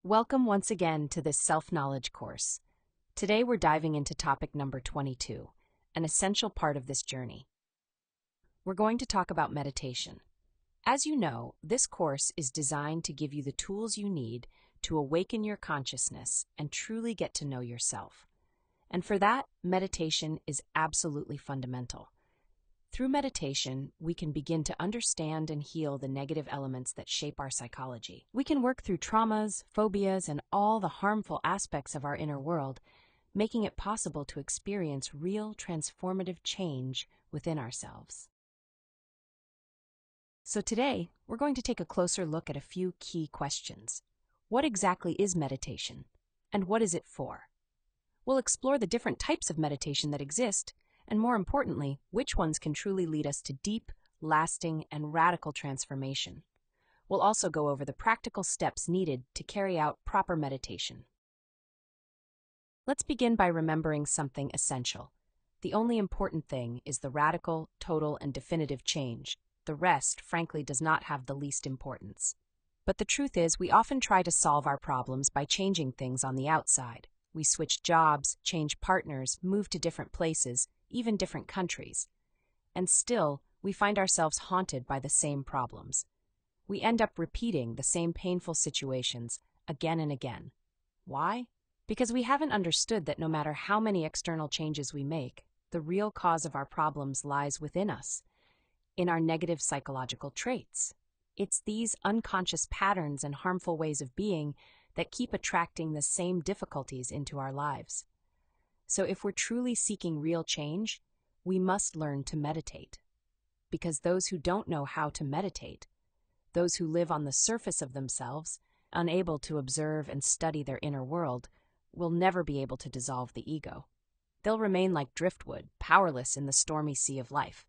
Welcome once again to this self-knowledge course. Today we're diving into topic number 22, an essential part of this journey. We're going to talk about meditation. As you know, this course is designed to give you the tools you need to awaken your consciousness and truly get to know yourself. And for that, meditation is absolutely fundamental. Through meditation, we can begin to understand and heal the negative elements that shape our psychology. We can work through traumas, phobias, and all the harmful aspects of our inner world, making it possible to experience real transformative change within ourselves. So today, we're going to take a closer look at a few key questions. What exactly is meditation, and what is it for? We'll explore the different types of meditation that exist, and more importantly, which ones can truly lead us to deep, lasting, and radical transformation. We'll also go over the practical steps needed to carry out proper meditation. Let's begin by remembering something essential. The only important thing is the radical, total, and definitive change. The rest, frankly, does not have the least importance. But the truth is, we often try to solve our problems by changing things on the outside. We switch jobs, change partners, move to different places, even different countries. And still, we find ourselves haunted by the same problems. We end up repeating the same painful situations again and again. Why? Because we haven't understood that no matter how many external changes we make, the real cause of our problems lies within us, in our negative psychological traits. It's these unconscious patterns and harmful ways of being that keep attracting the same difficulties into our lives. So if we're truly seeking real change, we must learn to meditate. Because those who don't know how to meditate, those who live on the surface of themselves, unable to observe and study their inner world, will never be able to dissolve the ego. They'll remain like driftwood, powerless in the stormy sea of life.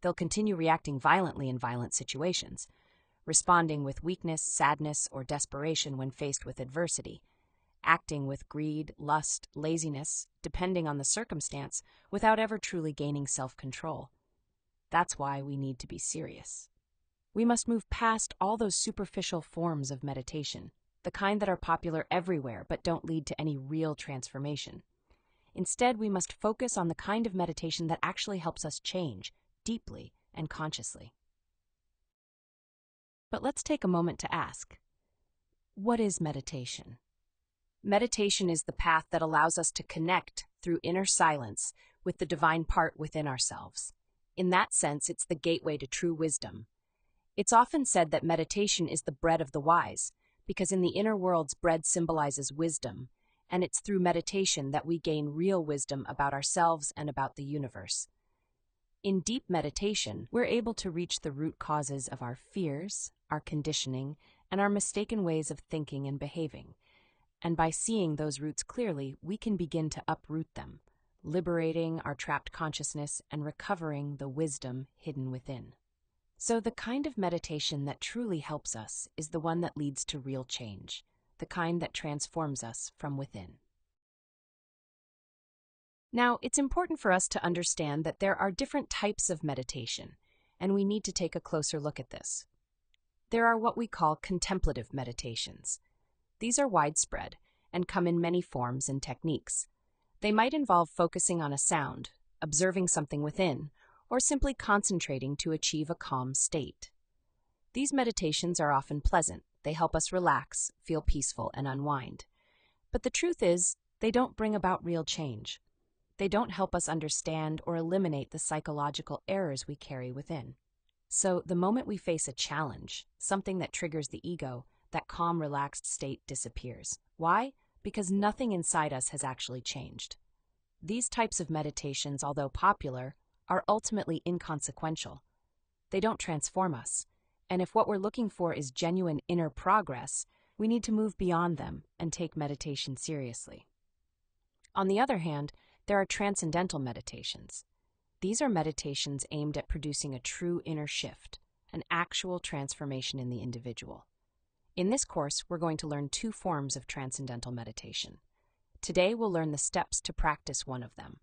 They'll continue reacting violently in violent situations, responding with weakness, sadness, or desperation when faced with adversity, acting with greed, lust, laziness, depending on the circumstance, without ever truly gaining self-control. That's why we need to be serious. We must move past all those superficial forms of meditation, the kind that are popular everywhere but don't lead to any real transformation. Instead, we must focus on the kind of meditation that actually helps us change, deeply and consciously. But let's take a moment to ask, what is meditation? Meditation is the path that allows us to connect through inner silence with the divine part within ourselves. In that sense, it's the gateway to true wisdom. It's often said that meditation is the bread of the wise, because in the inner world's bread symbolizes wisdom, and it's through meditation that we gain real wisdom about ourselves and about the universe. In deep meditation, we're able to reach the root causes of our fears, our conditioning, and our mistaken ways of thinking and behaving. And by seeing those roots clearly, we can begin to uproot them, liberating our trapped consciousness and recovering the wisdom hidden within. So the kind of meditation that truly helps us is the one that leads to real change, the kind that transforms us from within. Now, it's important for us to understand that there are different types of meditation, and we need to take a closer look at this. There are what we call contemplative meditations. These are widespread and come in many forms and techniques. They might involve focusing on a sound, observing something within, or simply concentrating to achieve a calm state. These meditations are often pleasant. They help us relax, feel peaceful, and unwind. But the truth is, they don't bring about real change. They don't help us understand or eliminate the psychological errors we carry within. So the moment we face a challenge, something that triggers the ego, that calm, relaxed state disappears. Why? Because nothing inside us has actually changed. These types of meditations, although popular, are ultimately inconsequential. They don't transform us. And if what we're looking for is genuine inner progress, we need to move beyond them and take meditation seriously. On the other hand, there are transcendental meditations. These are meditations aimed at producing a true inner shift, an actual transformation in the individual. In this course, we're going to learn two forms of transcendental meditation. Today, we'll learn the steps to practice one of them,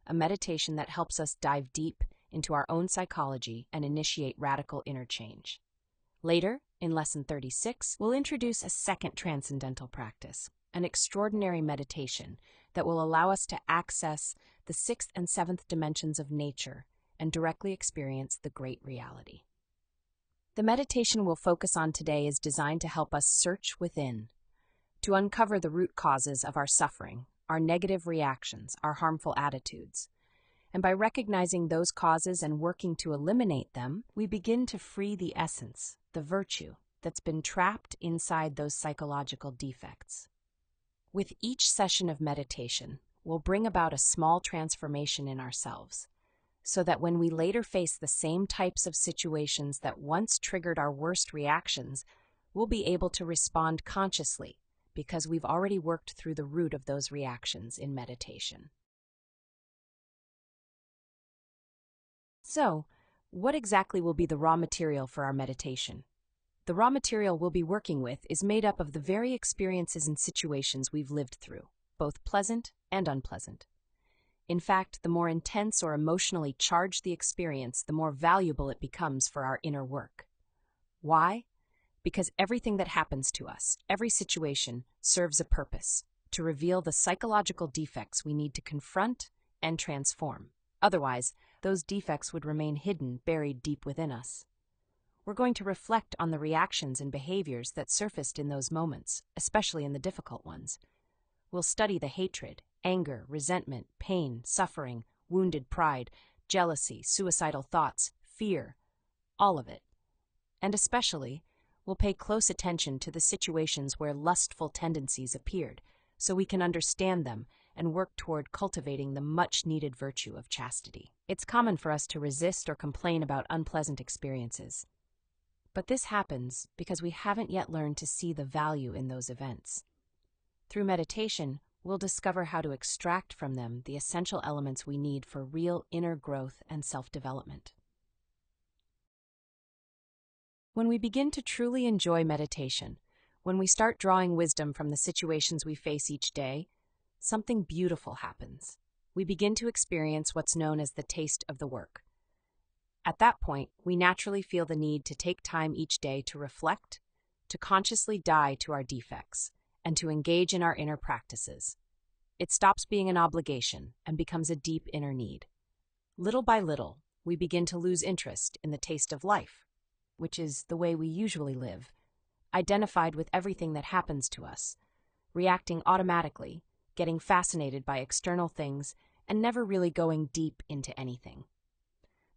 a meditation that helps us dive deep into our own psychology and initiate radical inner change. Later, In Lesson 36, we'll introduce a second transcendental practice, an extraordinary meditation that will allow us to access the sixth and seventh dimensions of nature and directly experience the great reality. The meditation we'll focus on today is designed to help us search within, to uncover the root causes of our suffering, our negative reactions, our harmful attitudes. And by recognizing those causes and working to eliminate them, we begin to free the essence, the virtue, that's been trapped inside those psychological defects. With each session of meditation, we'll bring about a small transformation in ourselves, so that when we later face the same types of situations that once triggered our worst reactions, we'll be able to respond consciously, because we've already worked through the root of those reactions in meditation. So, what exactly will be the raw material for our meditation? The raw material we'll be working with is made up of the very experiences and situations we've lived through, both pleasant and unpleasant. In fact, the more intense or emotionally charged the experience, the more valuable it becomes for our inner work. Why? Because everything that happens to us, every situation, serves a purpose, to reveal the psychological defects we need to confront and transform. Otherwise, those defects would remain hidden, buried deep within us. We're going to reflect on the reactions and behaviors that surfaced in those moments, especially in the difficult ones. We'll study the hatred, anger, resentment, pain, suffering, wounded pride, jealousy, suicidal thoughts, fear, all of it. And especially, we'll pay close attention to the situations where lustful tendencies appeared, so we can understand them and work toward cultivating the much-needed virtue of chastity. It's common for us to resist or complain about unpleasant experiences. But this happens because we haven't yet learned to see the value in those events. Through meditation, we'll discover how to extract from them the essential elements we need for real inner growth and self-development. When we begin to truly enjoy meditation, when we start drawing wisdom from the situations we face each day, something beautiful happens. We begin to experience what's known as the taste of the work. At that point, we naturally feel the need to take time each day to reflect, to consciously die to our defects, and to engage in our inner practices. It stops being an obligation and becomes a deep inner need. Little by little, we begin to lose interest in the taste of life, which is the way we usually live, identified with everything that happens to us, reacting automatically, getting fascinated by external things, and never really going deep into anything.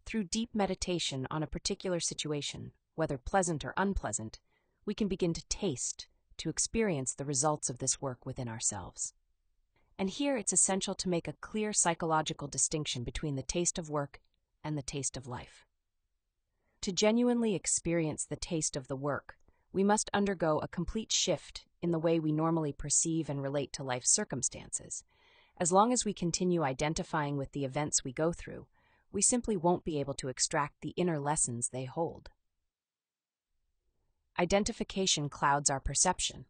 Through deep meditation on a particular situation, whether pleasant or unpleasant, we can begin to taste, to experience the results of this work within ourselves. And here it's essential to make a clear psychological distinction between the taste of work and the taste of life. To genuinely experience the taste of the work, we must undergo a complete shift in the way we normally perceive and relate to life's circumstances. As long as we continue identifying with the events we go through, we simply won't be able to extract the inner lessons they hold. Identification clouds our perception.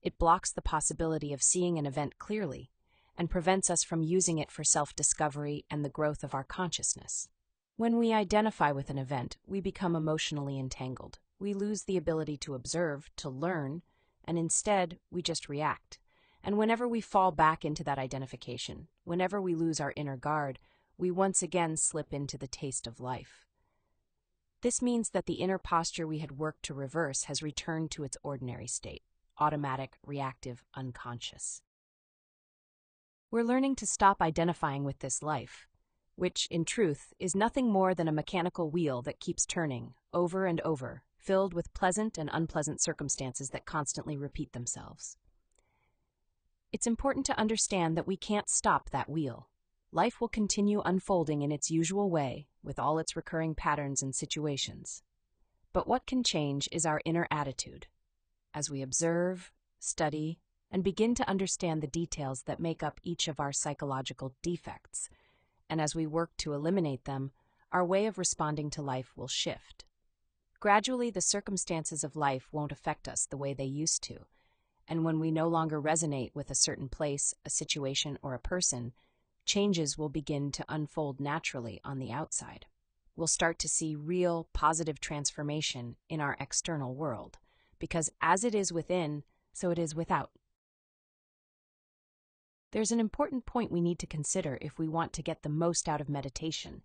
It blocks the possibility of seeing an event clearly and prevents us from using it for self-discovery and the growth of our consciousness. When we identify with an event, we become emotionally entangled. We lose the ability to observe, to learn, and instead, we just react. And whenever we fall back into that identification, whenever we lose our inner guard, we once again slip into the taste of life. This means that the inner posture we had worked to reverse has returned to its ordinary state, automatic, reactive, unconscious. We're learning to stop identifying with this life, which, in truth, is nothing more than a mechanical wheel that keeps turning, over and over, filled with pleasant and unpleasant circumstances that constantly repeat themselves. It's important to understand that we can't stop that wheel. Life will continue unfolding in its usual way, with all its recurring patterns and situations. But what can change is our inner attitude. As we observe, study, and begin to understand the details that make up each of our psychological defects, and as we work to eliminate them, our way of responding to life will shift. Gradually, the circumstances of life won't affect us the way they used to, and when we no longer resonate with a certain place, a situation, or a person, changes will begin to unfold naturally on the outside. We'll start to see real, positive transformation in our external world. because as it is within, so it is without. There's an important point we need to consider if we want to get the most out of meditation,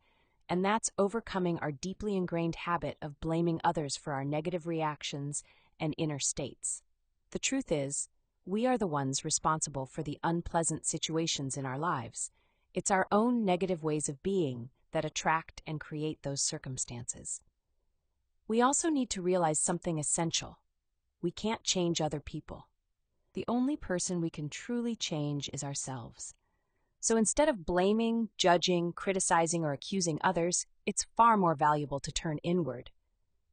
and that's overcoming our deeply ingrained habit of blaming others for our negative reactions and inner states. The truth is, we are the ones responsible for the unpleasant situations in our lives. It's our own negative ways of being that attract and create those circumstances. We also need to realize something essential. We can't change other people. The only person we can truly change is ourselves. So instead of blaming, judging, criticizing, or accusing others, it's far more valuable to turn inward,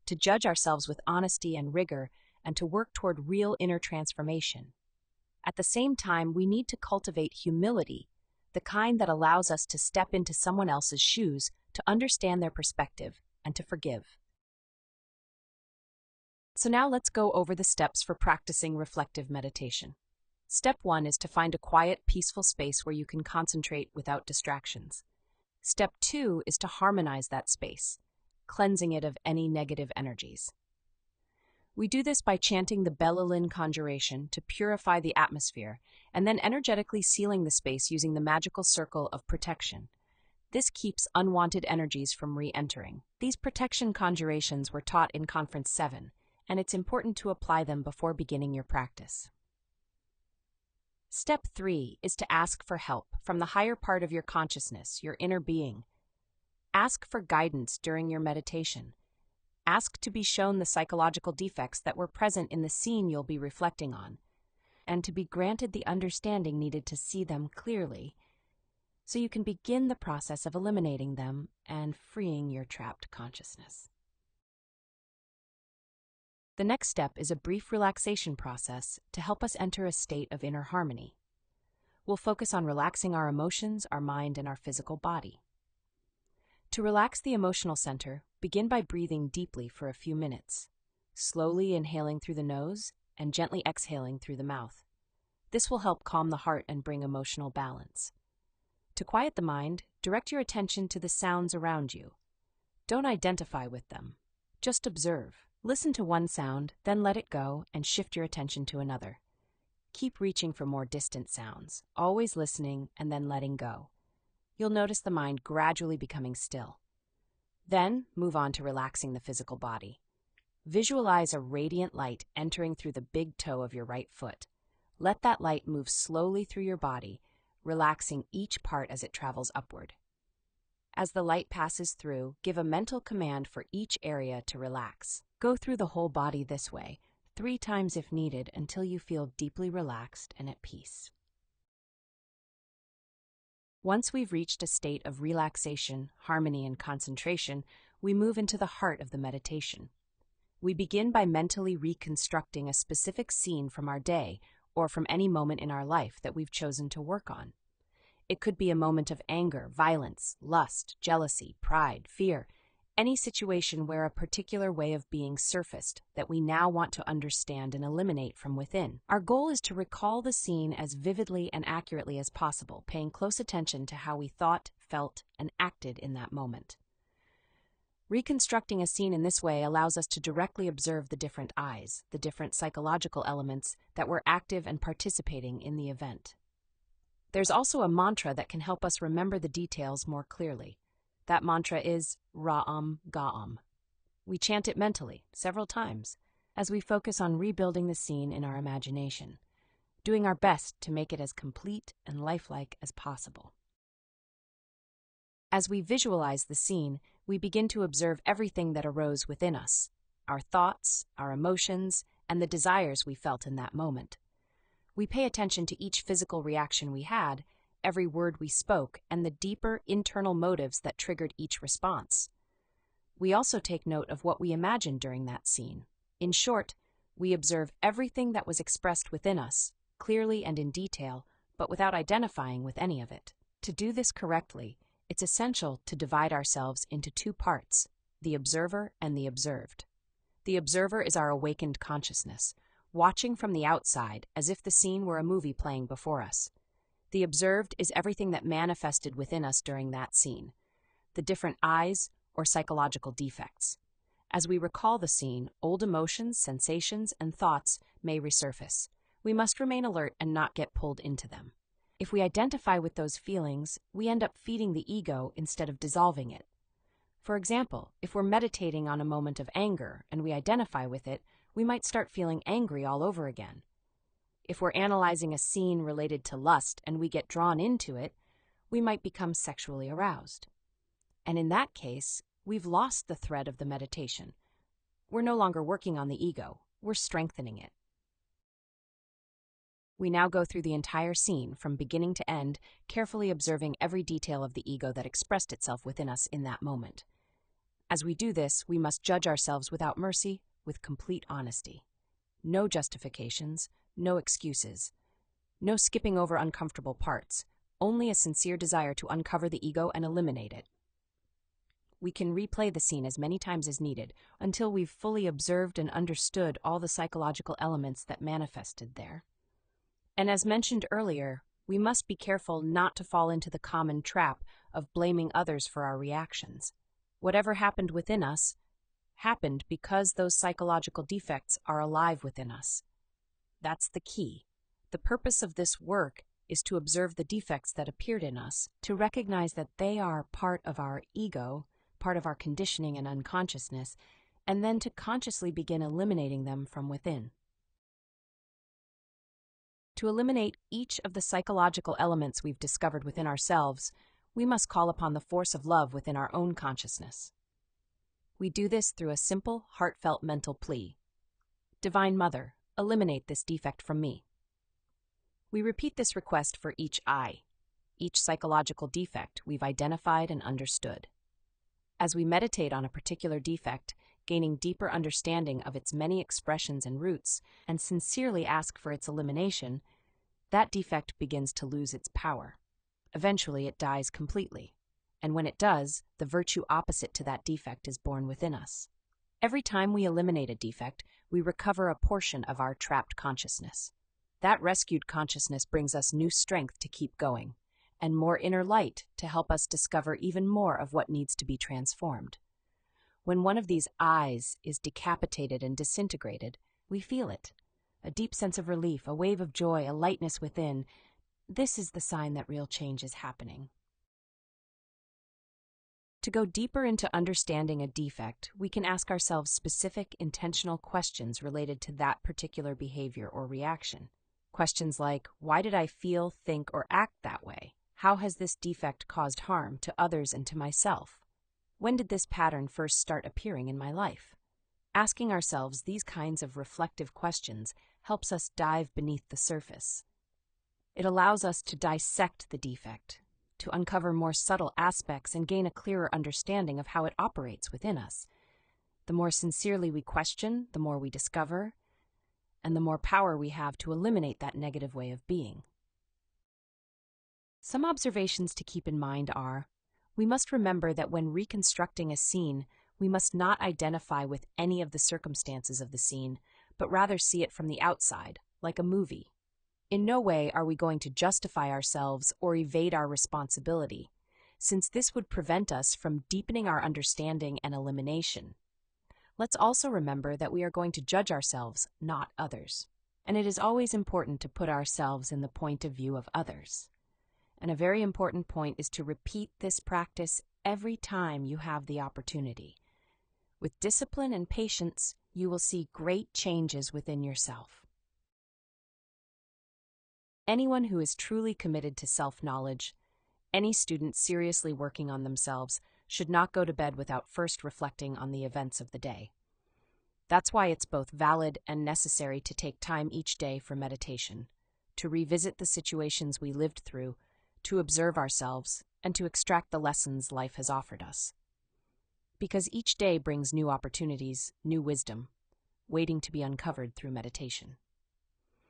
to judge ourselves with honesty and rigor, and to work toward real inner transformation. At the same time, we need to cultivate humility, the kind that allows us to step into someone else's shoes, to understand their perspective, and to forgive. So now let's go over the steps for practicing reflective meditation. Step 1 is to find a quiet, peaceful space where you can concentrate without distractions. Step 2 is to harmonize that space, cleansing it of any negative energies. We do this by chanting the Bellalin conjuration to purify the atmosphere, and then energetically sealing the space using the magical circle of protection. This keeps unwanted energies from re-entering. These protection conjurations were taught in Conference 7, and it's important to apply them before beginning your practice. Step 3 is to ask for help from the higher part of your consciousness, your inner being. Ask for guidance during your meditation. Ask to be shown the psychological defects that were present in the scene you'll be reflecting on, and to be granted the understanding needed to see them clearly, so you can begin the process of eliminating them and freeing your trapped consciousness. The next step is a brief relaxation process to help us enter a state of inner harmony. We'll focus on relaxing our emotions, our mind, and our physical body. To relax the emotional center, begin by breathing deeply for a few minutes, slowly inhaling through the nose and gently exhaling through the mouth. This will help calm the heart and bring emotional balance. To quiet the mind, direct your attention to the sounds around you. Don't identify with them. Just observe. Listen to one sound, then let it go and shift your attention to another. Keep reaching for more distant sounds, always listening and then letting go. You'll notice the mind gradually becoming still. Then, move on to relaxing the physical body. Visualize a radiant light entering through the big toe of your right foot. Let that light move slowly through your body, relaxing each part as it travels upward. As the light passes through, give a mental command for each area to relax. Go through the whole body this way, 3 times if needed, until you feel deeply relaxed and at peace. Once we've reached a state of relaxation, harmony, and concentration, we move into the heart of the meditation. We begin by mentally reconstructing a specific scene from our day or from any moment in our life that we've chosen to work on. It could be a moment of anger, violence, lust, jealousy, pride, fear, any situation where a particular way of being surfaced that we now want to understand and eliminate from within. Our goal is to recall the scene as vividly and accurately as possible, paying close attention to how we thought, felt, and acted in that moment. Reconstructing a scene in this way allows us to directly observe the different I's, the different psychological elements that were active and participating in the event. There's also a mantra that can help us remember the details more clearly. That mantra is Ra'am Ga'am. We chant it mentally, several times, as we focus on rebuilding the scene in our imagination, doing our best to make it as complete and lifelike as possible. As we visualize the scene, we begin to observe everything that arose within us, our thoughts, our emotions, and the desires we felt in that moment. We pay attention to each physical reaction we had, every word we spoke, and the deeper internal motives that triggered each response. We also take note of what we imagined during that scene. In short, we observe everything that was expressed within us, clearly and in detail, but without identifying with any of it. To do this correctly, it's essential to divide ourselves into 2 parts, the observer and the observed. The observer is our awakened consciousness, watching from the outside as if the scene were a movie playing before us. The observed is everything that manifested within us during that scene, the different I's or psychological defects. As we recall the scene, old emotions, sensations, and thoughts may resurface. We must remain alert and not get pulled into them. If we identify with those feelings, we end up feeding the ego instead of dissolving it. For example, if we're meditating on a moment of anger and we identify with it, we might start feeling angry all over again. If we're analyzing a scene related to lust and we get drawn into it, we might become sexually aroused. And in that case, we've lost the thread of the meditation. We're no longer working on the ego, we're strengthening it. We now go through the entire scene from beginning to end, carefully observing every detail of the ego that expressed itself within us in that moment. As we do this, we must judge ourselves without mercy, with complete honesty. No justifications, no excuses, no skipping over uncomfortable parts, only a sincere desire to uncover the ego and eliminate it. We can replay the scene as many times as needed until we've fully observed and understood all the psychological elements that manifested there. And as mentioned earlier, we must be careful not to fall into the common trap of blaming others for our reactions. Whatever happened within us happened because those psychological defects are alive within us. That's the key. The purpose of this work is to observe the defects that appeared in us, to recognize that they are part of our ego, part of our conditioning and unconsciousness, and then to consciously begin eliminating them from within. To eliminate each of the psychological elements we've discovered within ourselves, we must call upon the force of love within our own consciousness. We do this through a simple, heartfelt mental plea. Divine Mother, eliminate this defect from me. We repeat this request for each I, each psychological defect we've identified and understood. As we meditate on a particular defect, gaining deeper understanding of its many expressions and roots, and sincerely ask for its elimination, that defect begins to lose its power. Eventually, it dies completely. And when it does, the virtue opposite to that defect is born within us. Every time we eliminate a defect, we recover a portion of our trapped consciousness. That rescued consciousness brings us new strength to keep going, and more inner light to help us discover even more of what needs to be transformed. When one of these I's is decapitated and disintegrated, we feel it. A deep sense of relief, a wave of joy, a lightness within. This is the sign that real change is happening. To go deeper into understanding a defect, we can ask ourselves specific, intentional questions related to that particular behavior or reaction. Questions like, why did I feel, think, or act that way? How has this defect caused harm to others and to myself? When did this pattern first start appearing in my life? Asking ourselves these kinds of reflective questions helps us dive beneath the surface. It allows us to dissect the defect, to uncover more subtle aspects and gain a clearer understanding of how it operates within us. The more sincerely we question, the more we discover, and the more power we have to eliminate that negative way of being. Some observations to keep in mind are, we must remember that when reconstructing a scene, we must not identify with any of the circumstances of the scene, but rather see it from the outside, like a movie. In no way are we going to justify ourselves or evade our responsibility, since this would prevent us from deepening our understanding and elimination. Let's also remember that we are going to judge ourselves, not others. And it is always important to put ourselves in the point of view of others. And a very important point is to repeat this practice every time you have the opportunity. With discipline and patience, you will see great changes within yourself. Anyone who is truly committed to self-knowledge, any student seriously working on themselves, should not go to bed without first reflecting on the events of the day. That's why it's both valid and necessary to take time each day for meditation, to revisit the situations we lived through, to observe ourselves, and to extract the lessons life has offered us. Because each day brings new opportunities, new wisdom, waiting to be uncovered through meditation.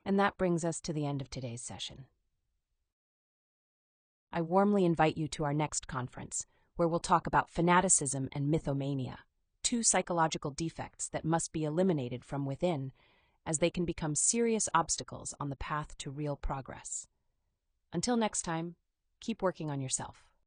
And that brings us to the end of today's session. I warmly invite you to our next conference, where we'll talk about fanaticism and mythomania, two psychological defects that must be eliminated from within, as they can become serious obstacles on the path to real progress. Until next time, keep working on yourself.